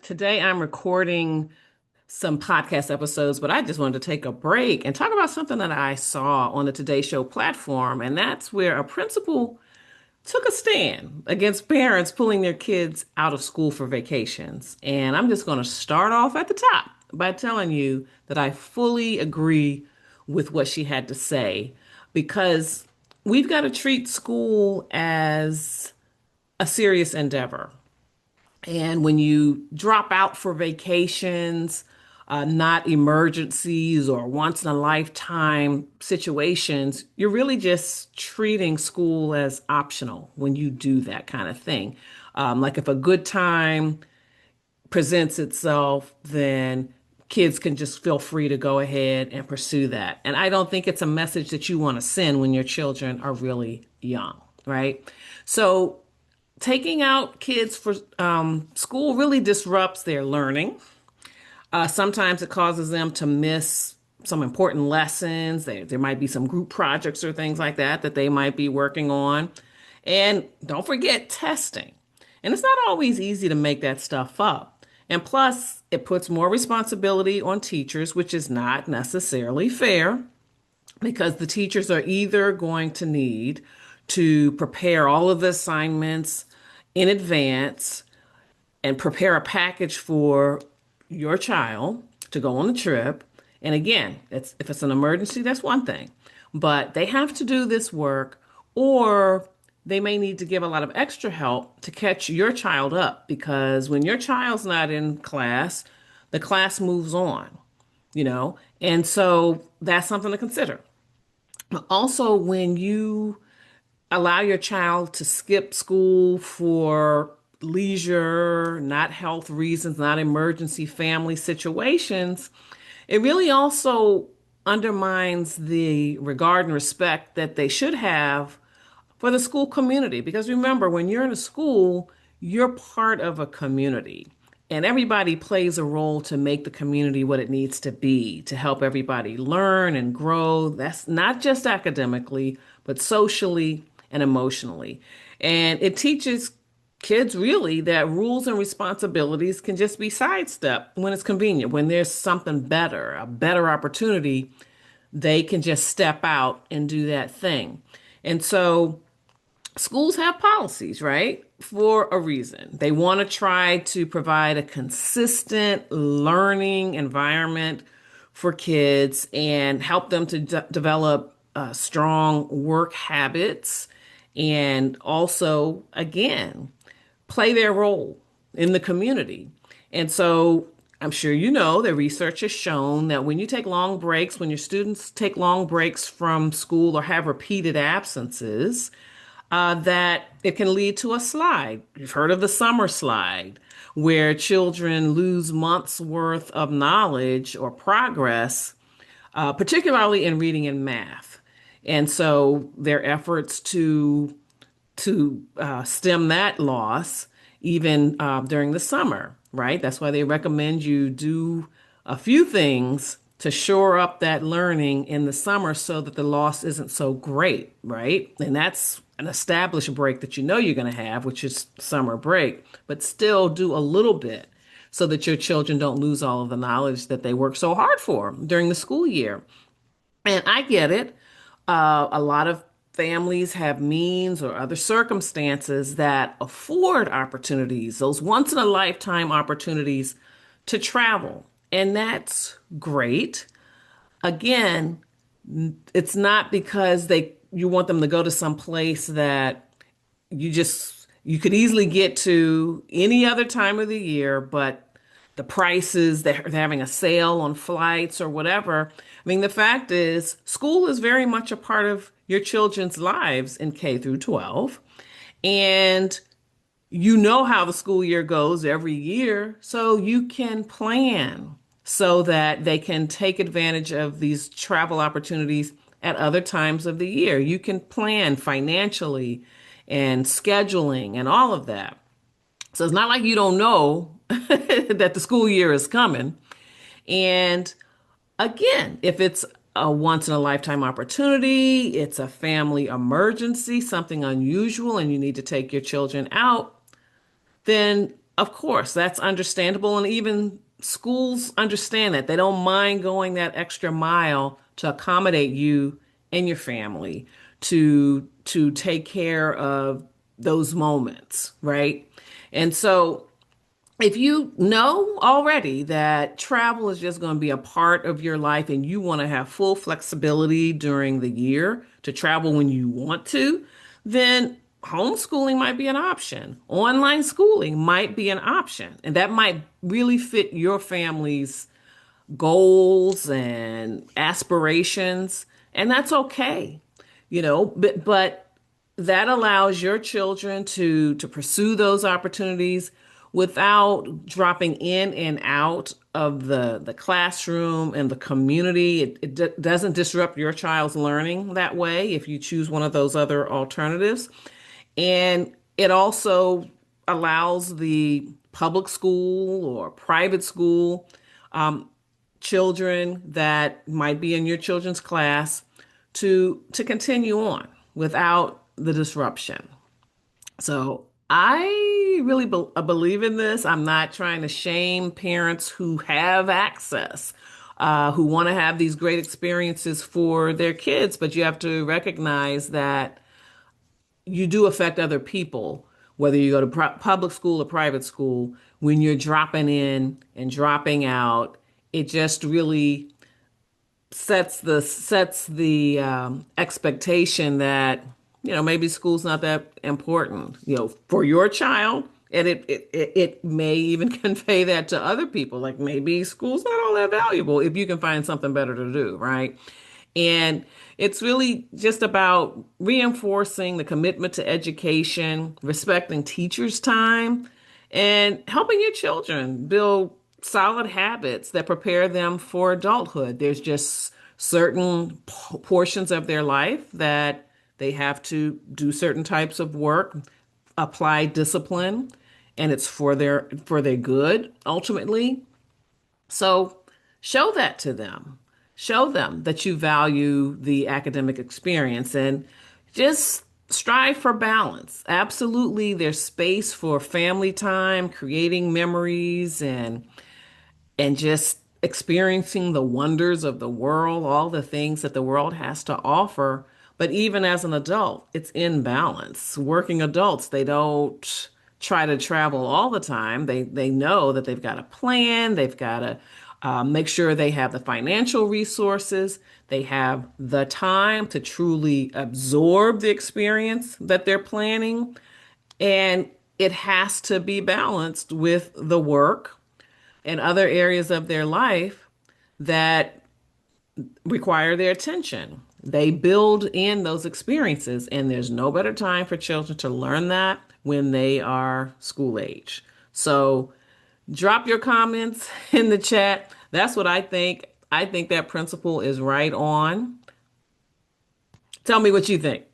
Today I'm recording some podcast episodes, but I just wanted to take a break and talk about something that I saw on the Today Show platform. And that's where a principal took a stand against parents pulling their kids out of school for vacations. And I'm just going to start off at the top by telling you that I fully agree with what she had to say because we've got to treat school as a serious endeavor. And when you drop out for vacations, not emergencies or once in a lifetime situations, you're really just treating school as optional when you do that kind of thing. Like if a good time presents itself, then kids can just feel free to go ahead and pursue that. And I don't think it's a message that you want to send when your children are really young, right? So taking out kids for school really disrupts their learning. Sometimes it causes them to miss some important lessons. There might be some group projects or things like that that they might be working on. And don't forget testing. And it's not always easy to make that stuff up. And plus, it puts more responsibility on teachers, which is not necessarily fair because the teachers are either going to need to prepare all of the assignments in advance and prepare a package for your child to go on the trip. And again, if it's an emergency, that's one thing. But they have to do this work, or they may need to give a lot of extra help to catch your child up because when your child's not in class, the class moves on. And so that's something to consider. Also, when you allow your child to skip school for leisure, not health reasons, not emergency family situations, it really also undermines the regard and respect that they should have for the school community. Because remember, when you're in a school, you're part of a community. And everybody plays a role to make the community what it needs to be, to help everybody learn and grow. That's not just academically, but socially and emotionally. And it teaches kids really that rules and responsibilities can just be sidestepped when it's convenient. When there's something better, a better opportunity, they can just step out and do that thing. And so schools have policies, right? For a reason. They want to try to provide a consistent learning environment for kids and help them to develop strong work habits and also, again, play their role in the community. And so I'm sure you know that research has shown that when you take long breaks, when your students take long breaks from school or have repeated absences, that it can lead to a slide. You've heard of the summer slide, where children lose months worth of knowledge or progress, particularly in reading and math. And so their efforts to stem that loss, even during the summer, right? That's why they recommend you do a few things to shore up that learning in the summer so that the loss isn't so great, right? And that's an established break that you know you're going to have, which is summer break, but still do a little bit so that your children don't lose all of the knowledge that they work so hard for during the school year. And I get it. A lot of families have means or other circumstances that afford opportunities, those once in a lifetime opportunities to travel. And that's great. Again, it's not because you want them to go to some place that you could easily get to any other time of the year, but the prices, they're having a sale on flights or whatever. I mean, the fact is, school is very much a part of your children's lives in K through 12. And you know how the school year goes every year, so you can plan so that they can take advantage of these travel opportunities at other times of the year. You can plan financially and scheduling and all of that. So it's not like you don't know that the school year is coming. And again, if it's a once in a lifetime opportunity, it's a family emergency, something unusual, and you need to take your children out, then Of course, that's understandable. And even schools understand that. They don't mind going that extra mile to accommodate you and your family, to take care of those moments, right? And so if you know already that travel is just going to be a part of your life and you want to have full flexibility during the year to travel when you want to, then homeschooling might be an option. Online schooling might be an option. And that might really fit your family's goals and aspirations. And that's okay, but that allows your children to pursue those opportunities without dropping in and out of the classroom and the community. It doesn't disrupt your child's learning that way if you choose one of those other alternatives. And it also allows the public school or private school children that might be in your children's class to continue on without the disruption. So I really believe in this. I'm not trying to shame parents who have access, who want to have these great experiences for their kids, but you have to recognize that you do affect other people, whether you go to public school or private school, when you're dropping in and dropping out. It just really sets the expectation that maybe school's not that important for your child, and it may even convey that to other people, like maybe school's not all that valuable if you can find something better to do, right? And it's really just about reinforcing the commitment to education, respecting teachers' time, and helping your children build solid habits that prepare them for adulthood. There's just certain portions of their life that they have to do certain types of work, apply discipline, and it's for their good ultimately. So show that to them. Show them that you value the academic experience and just strive for balance. Absolutely, there's space for family time, creating memories, and just experiencing the wonders of the world, all the things that the world has to offer. But even as an adult, it's in balance. Working adults, they don't try to travel all the time. They know that they've got a plan, they've got to make sure they have the financial resources, they have the time to truly absorb the experience that they're planning. And it has to be balanced with the work and other areas of their life that require their attention. They build in those experiences, and there's no better time for children to learn that when they are school age. So drop your comments in the chat. That's what I think. I think that principle is right on. Tell me what you think.